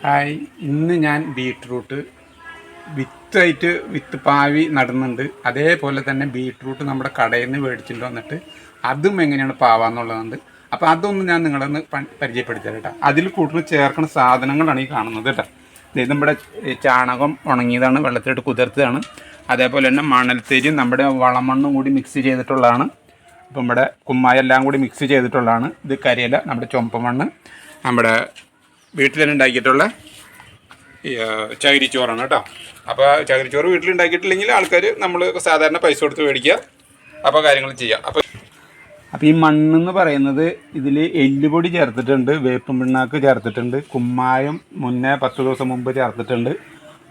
Hi, ഇന്ന് ഞാൻ beetroot വിത്ത് പാവി നടുന്നുണ്ട്. അതേപോലെ തന്നെ ബീട്രൂട്ട് നമ്മുടെ കടയിൽ നിന്ന് മേടിച്ചിട്ട് വന്നിട്ട് അതും എങ്ങനെയാണ് പാവാന്നുള്ളതുണ്ട്. അപ്പോൾ അതൊന്നും ഞാൻ നിങ്ങളൊന്ന് പരിചയപ്പെടുത്തി കേട്ടോ. അതിൽ കൂടുതൽ ചേർക്കുന്ന സാധനങ്ങളാണ് ഈ കാണുന്നത് കേട്ടോ. ഇത് നമ്മുടെ ചാണകം ഉണങ്ങിയതാണ്, വെള്ളത്തിലിട്ട് കുതിർത്തതാണ്. അതേപോലെ തന്നെ മണൽത്തരിയും നമ്മുടെ വളമണ്ണും കൂടി മിക്സ് ചെയ്തിട്ടുള്ളതാണ്. അപ്പം നമ്മുടെ കുമ്മായെല്ലാം കൂടി മിക്സ് ചെയ്തിട്ടുള്ളതാണ്. ഇത് കരിയില, നമ്മുടെ ചുമപ്പ് മണ്ണ്, നമ്മുടെ വീട്ടിൽ തന്നെ ഉണ്ടാക്കിയിട്ടുള്ള ചകിരിച്ചോറാണ് കേട്ടോ. അപ്പോൾ ചകിരിച്ചോറ് വീട്ടിലുണ്ടാക്കിയിട്ടില്ലെങ്കിൽ ആൾക്കാർ നമ്മൾ സാധാരണ പൈസ കൊടുത്ത് മേടിക്കുക, അപ്പോൾ കാര്യങ്ങൾ ചെയ്യാം. അപ്പോൾ ഈ മണ്ണെന്ന് പറയുന്നത് ഇതിൽ എല്ലുപൊടി ചേർത്തിട്ടുണ്ട്, വേപ്പും പിണ്ണാക്ക് ചേർത്തിട്ടുണ്ട്, കുമ്മായം മുന്നേ 10 ദിവസം മുമ്പ് ചേർത്തിട്ടുണ്ട്.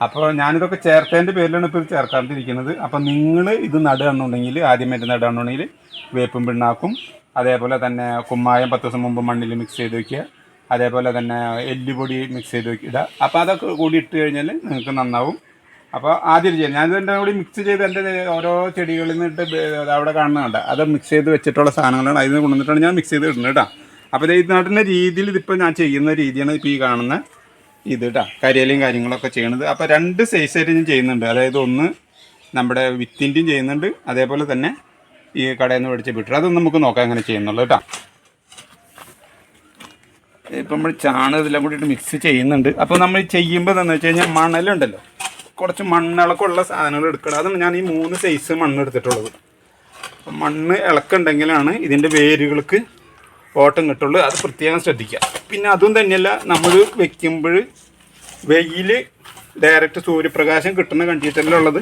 അപ്പോൾ ഞാനിതൊക്കെ ചേർത്തതിൻ്റെ പേരിലാണ് ഇപ്പോൾ ഇത് ചേർക്കാണ്ടിരിക്കുന്നത്. അപ്പോൾ നിങ്ങൾ ഇത് നടുകയാണെന്നുണ്ടെങ്കിൽ, ആദ്യമായിട്ട് നടുകയാണെന്നുണ്ടെങ്കിൽ വേപ്പും പിണ്ണാക്കും അതേപോലെ തന്നെ കുമ്മായം 10 ദിവസം മുമ്പ് മണ്ണിൽ മിക്സ് ചെയ്ത് വയ്ക്കുക. അതേപോലെ തന്നെ എല്ലുപൊടി മിക്സ് ചെയ്ത് ഇടുക. അപ്പോൾ അതൊക്കെ കൂടി ഇട്ട് കഴിഞ്ഞാൽ നിങ്ങൾക്ക് നന്നാവും. അപ്പോൾ ആദ്യം ചെയ്യാം, ഞാനിതിൻ്റെ കൂടി മിക്സ് ചെയ്ത് എൻ്റെ ഓരോ ചെടികളിൽ നിന്നിട്ട് അവിടെ കാണുന്നുണ്ട്, അത് മിക്സ് ചെയ്ത് വെച്ചിട്ടുള്ള സാധനങ്ങളാണ്. അതിൽ നിന്ന് കൊണ്ടുവന്നിട്ടാണ് ഞാൻ മിക്സ് ചെയ്ത് ഇടുന്നത് കേട്ടോ. അപ്പോൾ ഇത് നടുന്ന രീതിയിൽ ഇതിപ്പോൾ ഞാൻ ചെയ്യുന്ന രീതിയാണ് ഇപ്പോൾ ഈ കാണുന്ന ഇത് കേട്ടോ. കരിയിലയും കാര്യങ്ങളൊക്കെ ചെയ്യണത്. അപ്പോൾ 2 സൈസായിട്ട് ഞാൻ ചെയ്യുന്നുണ്ട്. അതായത് ഒന്ന് നമ്മുടെ വിത്തിൻ്റെയും ചെയ്യുന്നുണ്ട്, അതേപോലെ തന്നെ ഈ കടയിൽ നിന്ന് മേടിച്ച് വിട്ടു. അതൊന്നും നമുക്ക് നോക്കാം എങ്ങനെ ചെയ്യുന്നുള്ളൂ കേട്ടോ. ഇപ്പം നമ്മൾ ചാണകം ഇതെല്ലാം കൂടിയിട്ട് മിക്സ് ചെയ്യുന്നുണ്ട്. അപ്പോൾ നമ്മൾ ചെയ്യുമ്പോൾ എന്താണെന്ന് വെച്ച് കഴിഞ്ഞാൽ മണലുണ്ടല്ലോ, കുറച്ച് മണ്ണിളക്കമുള്ള സാധനങ്ങൾ എടുക്കണം. അതാണ് ഞാൻ ഈ 3 സൈസ് മണ്ണ് എടുത്തിട്ടുള്ളത്. അപ്പം മണ്ണ് ഇളക്കുണ്ടെങ്കിലാണ് ഇതിൻ്റെ വേരുകൾക്ക് ഓട്ടം കിട്ടുള്ളൂ. അത് പ്രത്യേകം ശ്രദ്ധിക്കുക. പിന്നെ അതും തന്നെയല്ല, നമ്മൾ വെക്കുമ്പോൾ വെയിൽ ഡയറക്റ്റ് സൂര്യപ്രകാശം കിട്ടുന്ന കണ്ടിട്ടുള്ളത്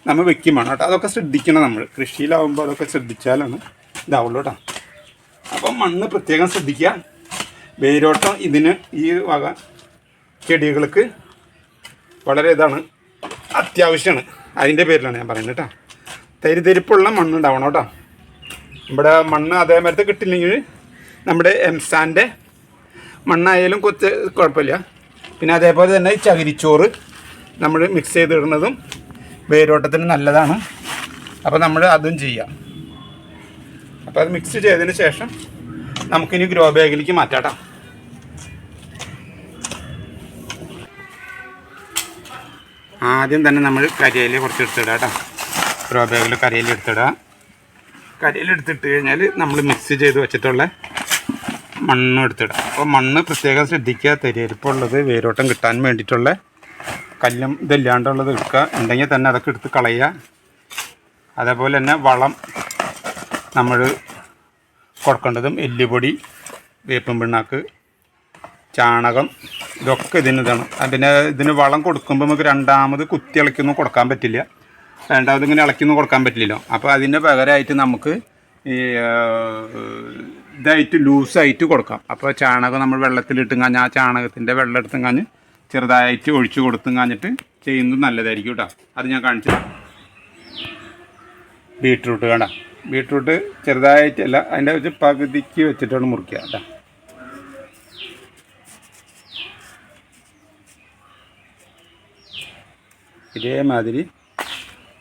നമ്മൾ വെക്കുമാണ് കേട്ടോ. അതൊക്കെ ശ്രദ്ധിക്കണം. നമ്മൾ കൃഷിയിലാവുമ്പോൾ അതൊക്കെ ശ്രദ്ധിച്ചാലാണ് ഇതാവുള്ളൂ കേട്ടോ. അപ്പം മണ്ണ് പ്രത്യേകം ശ്രദ്ധിക്കുക. വേരോട്ടം ഇതിന് ഈ വക ചെടികൾക്ക് വളരെ അത്യാവശ്യമാണ്. അതിൻ്റെ പേരിലാണ് ഞാൻ പറയുന്നത് കേട്ടോ. തരിതരിപ്പുള്ള മണ്ണുണ്ടാവണം കേട്ടോ. ഇവിടെ മണ്ണ് അതേമാരത്തെ കിട്ടില്ലെങ്കിൽ നമ്മുടെ എംസാൻ്റെ മണ്ണായാലും കൊച്ച് കുഴപ്പമില്ല. പിന്നെ അതേപോലെ തന്നെ ഈ ചകിരിച്ചോറ് നമ്മൾ മിക്സ് ചെയ്തിടുന്നതും വേരോട്ടത്തിന് നല്ലതാണ്. അപ്പോൾ നമ്മൾ അതും ചെയ്യാം. അപ്പോൾ അത് മിക്സ് ചെയ്തതിന് ശേഷം നമുക്കിനി ഗ്രോ ബാഗിലേക്ക് മാറ്റാം. ആദ്യം തന്നെ നമ്മൾ കരിയില കുറച്ച് എടുത്തിടാം കേട്ടോ. ഗ്രോ ബാഗിൽ കരിയില എടുത്തിടുക. കരിയില എടുത്തിട്ട് കഴിഞ്ഞാൽ നമ്മൾ മിക്സ് ചെയ്ത് വെച്ചിട്ടുള്ള മണ്ണും എടുത്തിടുക. അപ്പോൾ മണ്ണ് പ്രത്യേകം ശ്രദ്ധിക്കുക. തരിയരിപ്പുള്ളത് വേരോട്ടം കിട്ടാൻ വേണ്ടിയിട്ടുള്ള കല്ലും ഇതല്ലാണ്ടുള്ളത് എടുക്കുക. ഉണ്ടെങ്കിൽ തന്നെ അതൊക്കെ എടുത്ത് കളയുക. അതേപോലെ തന്നെ വളം നമ്മൾ കൊടുക്കേണ്ടതും എല്ലുപൊടി, വേപ്പും പിണ്ണാക്ക്, ചാണകം, ഇതൊക്കെ ഇതിനിതാണ്. പിന്നെ ഇതിന് വളം കൊടുക്കുമ്പോൾ നമുക്ക് രണ്ടാമത് കുത്തി ഇളക്കൊന്നും കൊടുക്കാൻ പറ്റില്ല. രണ്ടാമത് ഇങ്ങനെ ഇളക്കൊന്നും കൊടുക്കാൻ പറ്റില്ലല്ലോ. അപ്പോൾ അതിൻ്റെ പകരമായിട്ട് നമുക്ക് ഈ ഇതായിട്ട് ലൂസായിട്ട് കൊടുക്കാം. അപ്പോൾ ചാണകം നമ്മൾ വെള്ളത്തിലിട്ടും കാഞ്ഞ് ആ ചാണകത്തിൻ്റെ വെള്ളം എടുത്തും കാഞ്ഞ് ചെറുതായിട്ട് ഒഴിച്ച് കൊടുത്തും കാഞ്ഞിട്ട് ചെയ്യുന്നത് നല്ലതായിരിക്കും കേട്ടോ. അത് ഞാൻ കാണിച്ചു തരാം. ബീട്രൂട്ട് വേണ്ട, ബീട്രൂട്ട് ചെറുതായിട്ടല്ല, അതിൻ്റെ വെച്ച് പകുതിക്ക് വെച്ചിട്ടാണ് മുറിക്കുക കേട്ടോ. ഇതേമാതിരി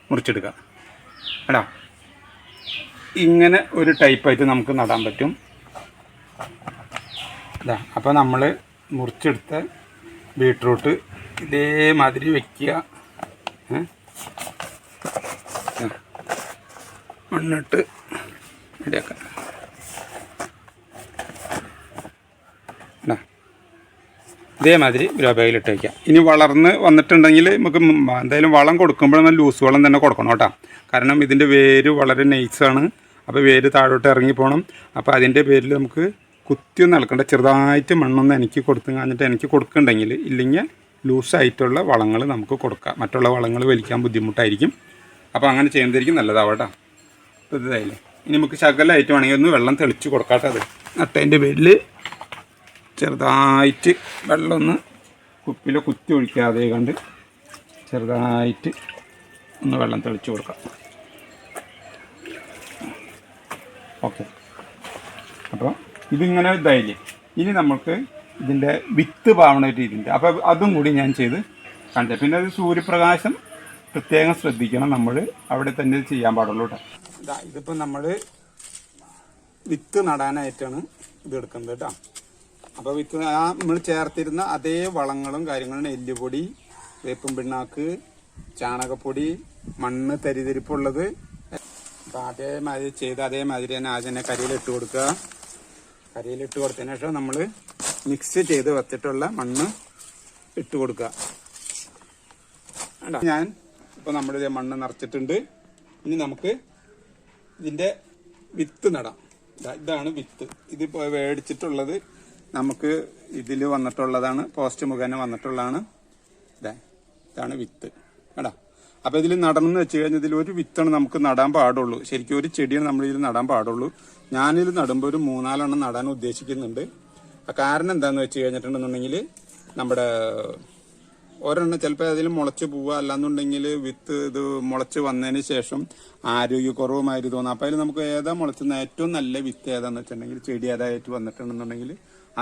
മുറിച്ചെടുക്കുക കേട്ടോ. ഇങ്ങനെ ഒരു ടൈപ്പായിട്ട് നമുക്ക് നടാൻ പറ്റും. ഇതാ, അപ്പോൾ നമ്മൾ മുറിച്ചെടുത്ത ബീട്രൂട്ട് ഇതേമാതിരി വയ്ക്കുക. മണ്ണിട്ട് ഇടയാക്കാം. ഇതേമാതിരി ഗ്രോ ബാഗിലിട്ട് വയ്ക്കാം. ഇനി വളർന്ന് വന്നിട്ടുണ്ടെങ്കിൽ നമുക്ക് എന്തായാലും വളം കൊടുക്കുമ്പോൾ നമ്മൾ ലൂസ് വളം തന്നെ കൊടുക്കണം കേട്ടോ. കാരണം ഇതിൻ്റെ വേര് വളരെ നൈസാണ്. അപ്പോൾ വേര് താഴോട്ട് ഇറങ്ങിപ്പോകണം. അപ്പോൾ അതിൻ്റെ പേരിൽ നമുക്ക് കുത്തിയൊന്നും ഇളക്കണ്ട, ചെറുതായിട്ട് മണ്ണൊന്ന് എനിക്ക് എനിക്ക് കൊടുക്കുന്നുണ്ടെങ്കിൽ, ഇല്ലെങ്കിൽ ലൂസായിട്ടുള്ള വളങ്ങൾ നമുക്ക് കൊടുക്കാം. മറ്റുള്ള വളങ്ങൾ വലിക്കാൻ ബുദ്ധിമുട്ടായിരിക്കും. അപ്പോൾ അങ്ങനെ ചെയ്യുന്നതായിരിക്കും നല്ലതാവും കേട്ടോ. അപ്പോൾ ഇതായില്ലേ. ഇനി നമുക്ക് ശകലമായിട്ട് വേണമെങ്കിൽ ഒന്ന് വെള്ളം തെളിച്ച് കൊടുക്കാട്ടെ. അത് നട്ടതിൻ്റെ പേരിൽ ചെറുതായിട്ട് വെള്ളം ഒന്ന് കുപ്പിയിൽ കുത്തി ഒഴിക്കാതെ കണ്ട് ചെറുതായിട്ട് ഒന്ന് വെള്ളം തെളിച്ച് കൊടുക്കാം. ഓക്കെ. അപ്പോൾ ഇതിങ്ങനെ ഇതായില്ലേ. ഇനി നമുക്ക് ഇതിൻ്റെ വിത്ത് പാവണ രീതിയുണ്ട്. അപ്പോൾ അതും കൂടി ഞാൻ ചെയ്ത് കാണിച്ചാൽ. പിന്നെ അത് സൂര്യപ്രകാശം പ്രത്യേകം ശ്രദ്ധിക്കണം. നമ്മൾ അവിടെ തന്നെ ചെയ്യാൻ പാടുള്ളൂ കേട്ടോ. ഇതിപ്പോൾ നമ്മൾ വിത്ത് നടാനായിട്ടാണ് ഇത് എടുക്കുന്നത് കേട്ടോ. അപ്പോൾ വിത്ത് ആ നമ്മൾ ചേർത്തിരുന്ന അതേ വളങ്ങളും കാര്യങ്ങളും എല്ലുപൊടി, വേപ്പും പിണ്ണാക്ക്, ചാണകപ്പൊടി, മണ്ണ് തരിതരിപ്പുള്ളത്. അപ്പോൾ അതേമാതിരി ചെയ്ത് അതേമാതിരി തന്നെ ആദ്യം തന്നെ കരിയിലിട്ട് കൊടുക്കുക. കരിയിലിട്ട് കൊടുത്തതിന് ശേഷം നമ്മൾ മിക്സ് ചെയ്ത് വെച്ചിട്ടുള്ള മണ്ണ് ഇട്ട് കൊടുക്കുക. ഞാൻ ഇപ്പോൾ നമ്മളിത് മണ്ണ് നിറച്ചിട്ടുണ്ട്. ഇനി നമുക്ക് ഇതിൻ്റെ വിത്ത് നടാം. ഇതാണ് വിത്ത്. ഇതിപ്പോൾ മേടിച്ചിട്ടുള്ളത് നമുക്ക് ഇതിൽ വന്നിട്ടുള്ളതാണ്, പോസ്റ്റ് മുഖേന വന്നിട്ടുള്ളതാണ്. ഇതാണ് വിത്ത് കേട്ടോ. അപ്പോൾ ഇതിൽ നടണം എന്ന് വെച്ച് കഴിഞ്ഞാൽ ഇതിൽ ഒരു വിത്താണ് നമുക്ക് നടാൻ പാടുള്ളൂ. ശരിക്കും ഒരു ചെടിയാണ് നമ്മൾ ഇതിൽ നടാൻ പാടുള്ളൂ. ഞാനിത് നടുമ്പോൾ ഒരു 3-4 നടാൻ ഉദ്ദേശിക്കുന്നുണ്ട്. കാരണം എന്താണെന്ന് വെച്ച് കഴിഞ്ഞിട്ടുണ്ടെന്നുണ്ടെങ്കിൽ നമ്മുടെ ഒരെണ്ണം ചിലപ്പോൾ അതിൽ മുളച്ച് പോവുക, അല്ലാന്നുണ്ടെങ്കിൽ വിത്ത് ഇത് മുളച്ച് വന്നതിന് ശേഷം ആരോഗ്യക്കുറവുമായിട്ട് തോന്നും. അപ്പോൾ അതിൽ നമുക്ക് ഏതാ മുളച്ചുന്ന ഏറ്റവും നല്ല വിത്ത് ഏതാന്ന് വെച്ചിട്ടുണ്ടെങ്കിൽ ചെടി ഏതായിട്ട് വന്നിട്ടുണ്ടെന്നുണ്ടെങ്കിൽ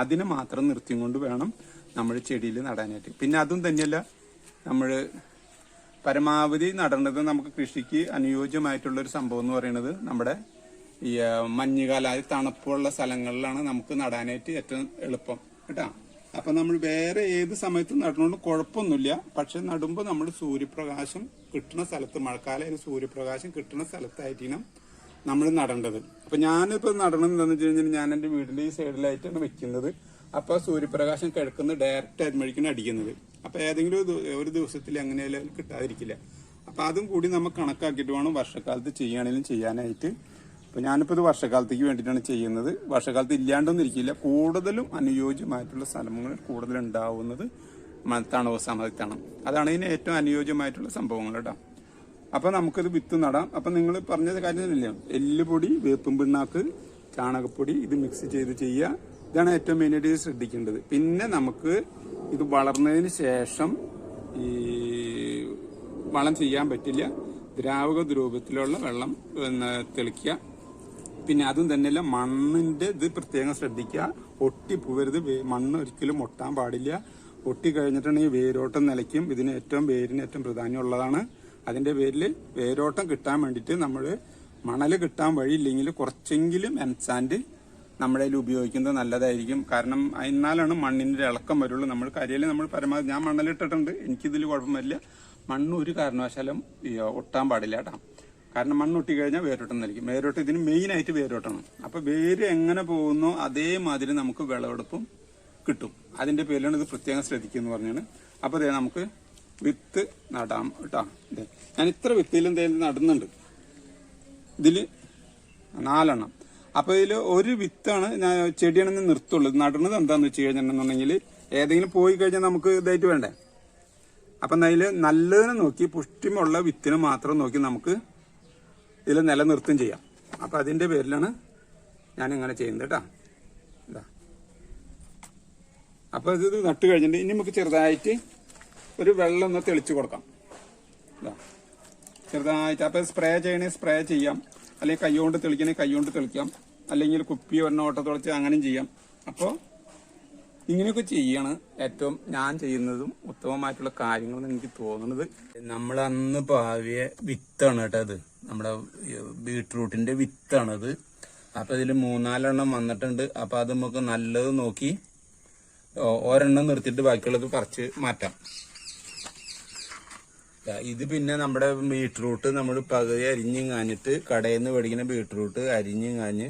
അതിനെ മാത്രം നിർത്തിയും കൊണ്ട് വേണം നമ്മൾ ചെടിയിൽ നടാനായിട്ട്. പിന്നെ അതും തന്നെയല്ല, നമ്മൾ പരമാവധി നടേണ്ടത് നമുക്ക് കൃഷിക്ക് അനുയോജ്യമായിട്ടുള്ളൊരു സംഭവം എന്ന് പറയുന്നത് നമ്മുടെ ഈ മഞ്ഞുകാല, അതായത് തണുപ്പുള്ള സ്ഥലങ്ങളിലാണ് നമുക്ക് നടാനായിട്ട് ഏറ്റവും എളുപ്പം കേട്ടോ. അപ്പം നമ്മൾ വേറെ ഏത് സമയത്തും നടണോണ്ട് കുഴപ്പമൊന്നുമില്ല. പക്ഷെ നടുമ്പോൾ നമ്മൾ സൂര്യപ്രകാശം കിട്ടുന്ന സ്ഥലത്ത്, മഴക്കാലം സൂര്യപ്രകാശം കിട്ടുന്ന സ്ഥലത്തായിട്ടാണ് നമ്മൾ നടേണ്ടത്. അപ്പം ഞാനിപ്പോൾ നടണം എന്താണെന്ന് വെച്ച് കഴിഞ്ഞാൽ ഞാൻ എൻ്റെ വീടിൻ്റെ ഈ സൈഡിലായിട്ടാണ് വെക്കുന്നത്. അപ്പോൾ സൂര്യപ്രകാശം കിഴക്കുന്ന ഡയറക്റ്റ് ആയിരിക്കും അടിക്കുന്നത്. അപ്പോൾ ഏതെങ്കിലും ഒരു ദിവസത്തിൽ എങ്ങനെയായാലും കിട്ടാതിരിക്കില്ല. അപ്പോൾ അതും കൂടി നമ്മൾ കണക്കാക്കിയിട്ട് വേണം വർഷക്കാലത്ത് ചെയ്യുകയാണെങ്കിലും ചെയ്യാനായിട്ട്. അപ്പോൾ ഞാനിപ്പോൾ ഇത് വർഷക്കാലത്തേക്ക് വേണ്ടിയിട്ടാണ് ചെയ്യുന്നത്. വർഷക്കാലത്ത് ഇല്ലാണ്ടൊന്നും ഇരിക്കില്ല. കൂടുതലും അനുയോജ്യമായിട്ടുള്ള സ്ഥലങ്ങൾ കൂടുതലുണ്ടാവുന്നത് തണുവ് സമയത്താണ്. അതാണ് ഇതിന് ഏറ്റവും അനുയോജ്യമായിട്ടുള്ള സംഭവങ്ങൾ കേട്ടോ. അപ്പോൾ നമുക്കിത് വിത്ത് നടാം. അപ്പം നിങ്ങൾ പറഞ്ഞത് കാര്യമില്ല, എല്ലുപൊടി, വേപ്പും പിണ്ണാക്ക്, ചാണകപ്പൊടി ഇത് മിക്സ് ചെയ്ത് ചെയ്യുക. ഇതാണ് ഏറ്റവും മെയിനായിട്ട് ശ്രദ്ധിക്കേണ്ടത്. പിന്നെ നമുക്ക് ഇത് വളർന്നതിന് ശേഷം ഈ വളം ചെയ്യാൻ പറ്റില്ല. ദ്രാവക രൂപത്തിലുള്ള വെള്ളം തെളിക്കുക. പിന്നെ അതും തന്നെയല്ല, മണ്ണിന്റെ ഇത് പ്രത്യേകം ശ്രദ്ധിക്കുക. ഒട്ടിപ്പോവരുത്. മണ്ണ് ഒരിക്കലും ഒട്ടാൻ പാടില്ല. ഒട്ടി കഴിഞ്ഞിട്ടുണ്ടെങ്കിൽ വേരോട്ടം നിലയ്ക്കും. ഇതിന് വേരിന് ഏറ്റവും പ്രാധാന്യമുള്ളതാണ്. അതിന്റെ പേരിൽ വേരോട്ടം കിട്ടാൻ വേണ്ടിയിട്ട് നമ്മൾ മണൽ കിട്ടാൻ വഴിയില്ലെങ്കിൽ കുറച്ചെങ്കിലും എൻസാൻഡ് നമ്മുടെ കയ്യിൽ ഉപയോഗിക്കുന്നത് നല്ലതായിരിക്കും. കാരണം എന്നാലാണ് മണ്ണിന്റെ ഇളക്കം വരുള്ളൂ. നമ്മൾ കരിയിൽ നമ്മൾ പരമാവധി ഞാൻ മണലിട്ടിട്ടുണ്ട്, എനിക്കിതിൽ കുഴപ്പമില്ല. മണ്ണ് ഒരു കാരണവശാലും ഒട്ടാൻ പാടില്ല കേട്ടോ. കാരണം മണ്ണ് ഒട്ടി കഴിഞ്ഞാൽ വേരോട്ടം നൽകും. വേരോട്ടം ഇതിന് മെയിനായിട്ട് വേരോട്ടമാണ്. അപ്പോൾ വേര് എങ്ങനെ പോകുന്നോ അതേമാതിരി നമുക്ക് വിളവെടുപ്പും കിട്ടും. അതിന്റെ പേരിലാണ് ഇത് പ്രത്യേകം ശ്രദ്ധിക്കുക പറഞ്ഞാണ്. അപ്പോൾ അതേ നമുക്ക് വിത്ത് നടാം കേട്ടോ. ഞാൻ ഇത്ര വിത്തിലും നടുന്നുണ്ട്. ഇതിൽ 4 എണ്ണം. അപ്പോൾ ഇതിൽ ഒരു വിത്താണ് ഞാൻ ചെടിയാണെന്ന് നിർത്തുള്ളൂ. നടുന്നത് എന്താണെന്ന് വെച്ച് കഴിഞ്ഞിട്ടുണ്ടെന്നുണ്ടെങ്കിൽ ഏതെങ്കിലും പോയി കഴിഞ്ഞാൽ നമുക്ക് ഇതായിട്ട് വേണ്ടേ. അപ്പം അതിൽ നല്ലതിനെ നോക്കി പുഷ്ടിമുള്ള വിത്തിനെ മാത്രം നോക്കി നമുക്ക് ഇതിൽ നിലനിർത്തും ചെയ്യാം. അപ്പം അതിൻ്റെ പേരിലാണ് ഞാൻ ഇങ്ങനെ ചെയ്യുന്നത് കേട്ടോ. ഇതാ, അപ്പോൾ ഇത് നട്ട് കഴിഞ്ഞിട്ട് ഇനി നമുക്ക് ചെറുതായിട്ട് ഒരു വെള്ളം ഒന്ന് തെളിച്ച് കൊടുക്കാം. ഇതാ ചെറുതായിട്ട്. അപ്പോൾ സ്പ്രേ ചെയ്യണേ സ്പ്രേ ചെയ്യാം, അല്ലെങ്കിൽ കൈ കൊണ്ട് തെളിക്കണേ കൈ കൊണ്ട് തെളിക്കാം, അല്ലെങ്കിൽ കുപ്പി ഒരെണ്ണം ഓട്ട തുളച്ച് അങ്ങനെയും ചെയ്യാം. അപ്പോൾ ഇങ്ങനെയൊക്കെ ചെയ്യാണ് ഏറ്റവും ഞാൻ ചെയ്യുന്നതും ഉത്തമമായിട്ടുള്ള കാര്യങ്ങളെന്ന് എനിക്ക് തോന്നുന്നത്. നമ്മൾ അന്ന് പാവിയ വിത്താണ് കേട്ടോ അത്. നമ്മുടെ ബീട്രൂട്ടിന്റെ വിത്താണത്. അപ്പൊ ഇതിൽ 3-4 എണ്ണം വന്നിട്ടുണ്ട്. അപ്പൊ അത് നമുക്ക് നല്ലത് നോക്കി ഒരെണ്ണം നിർത്തിയിട്ട് ബാക്കിയുള്ളത് പറിച്ച് മാറ്റാം. ഇത് പിന്നെ നമ്മുടെ ബീട്രൂട്ട് നമ്മൾ പകുതി അരിഞ്ഞും കാഞ്ഞിട്ട് കടയിൽ നിന്ന് മേടിക്കുന്ന ബീട്രൂട്ട് അരിഞ്ഞും കാഞ്ഞ്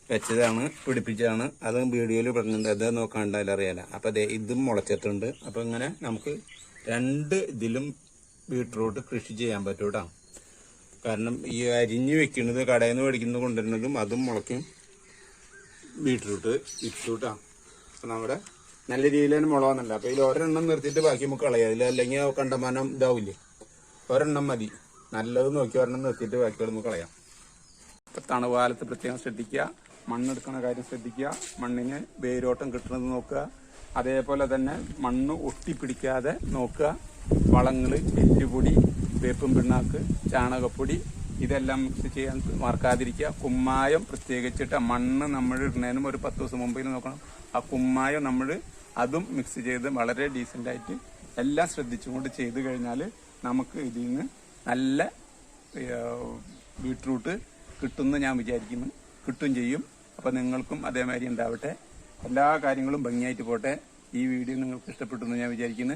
വെച്ചതാണ്, പിടിപ്പിച്ചതാണ്. അത് വീഡിയോയിൽ പറഞ്ഞിട്ടുണ്ട്, അത് നോക്കാണ്ടായാലും അറിയാല. അപ്പം അതെ ഇതും മുളച്ചിട്ടുണ്ട്. അപ്പം ഇങ്ങനെ നമുക്ക് 2 ഇതിലും ബീട്രൂട്ട് കൃഷി ചെയ്യാൻ പറ്റും കേട്ടോ. കാരണം ഈ അരിഞ്ഞ് വെക്കുന്നത് കടയിൽ നിന്ന് മേടിക്കുന്നത് കൊണ്ടുവരുന്നതും അതും മുളയ്ക്കും ബീട്രൂട്ട് വിത്തൂട്ടാ. അപ്പം നമ്മുടെ നല്ല രീതിയിൽ തന്നെ മുളകുന്നുണ്ട്. അപ്പോൾ ഇതിൽ ഒരെണ്ണം നിർത്തിയിട്ട് ബാക്കി നമുക്ക് കളയാം. ഇതിൽ അല്ലെങ്കിൽ കണ്ടമാനം ഇതാവില്ലേ. ഒരെണ്ണം മതി. നല്ലത് നോക്കി ഒരെണ്ണം നിർത്തിയിട്ട് ബാക്കിയോട് നമുക്ക് കളയാം. ഇപ്പം തണുകാലത്ത് പ്രത്യേകം ശ്രദ്ധിക്കുക. മണ്ണെടുക്കുന്ന കാര്യം ശ്രദ്ധിക്കുക. മണ്ണിന് വേരോട്ടം കിട്ടുന്നത് നോക്കുക. അതേപോലെ തന്നെ മണ്ണ് ഒട്ടിപ്പിടിക്കാതെ നോക്കുക. വളങ്ങൾ, എല്ലുപൊടി, വേപ്പും പിണ്ണാക്ക്, ചാണകപ്പൊടി ഇതെല്ലാം മിക്സ് ചെയ്യാൻ മറക്കാതിരിക്കുക. കുമ്മായം പ്രത്യേകിച്ചിട്ട് മണ്ണ് നമ്മൾ ഇടുന്നതിനും ഒരു 10 ദിവസം മുമ്പിൽ നോക്കണം. ആ കുമ്മായം നമ്മൾ അതും മിക്സ് ചെയ്ത് വളരെ ഡീസൻ്റായിട്ട് എല്ലാം ശ്രദ്ധിച്ചുകൊണ്ട് ചെയ്ത് കഴിഞ്ഞാൽ നമുക്ക് ഇതിൽ നിന്ന് നല്ല ബീട്രൂട്ട് കിട്ടുമെന്ന് ഞാൻ വിചാരിക്കുന്നു. കിട്ടും ചെയ്യും. അപ്പോൾ നിങ്ങൾക്കും അതേമാതിരി ഉണ്ടാവട്ടെ. എല്ലാ കാര്യങ്ങളും ഭംഗിയായിട്ട് പോട്ടെ. ഈ വീഡിയോ നിങ്ങൾക്ക് ഇഷ്ടപ്പെട്ടു എന്ന് ഞാൻ വിചാരിക്കുന്നു.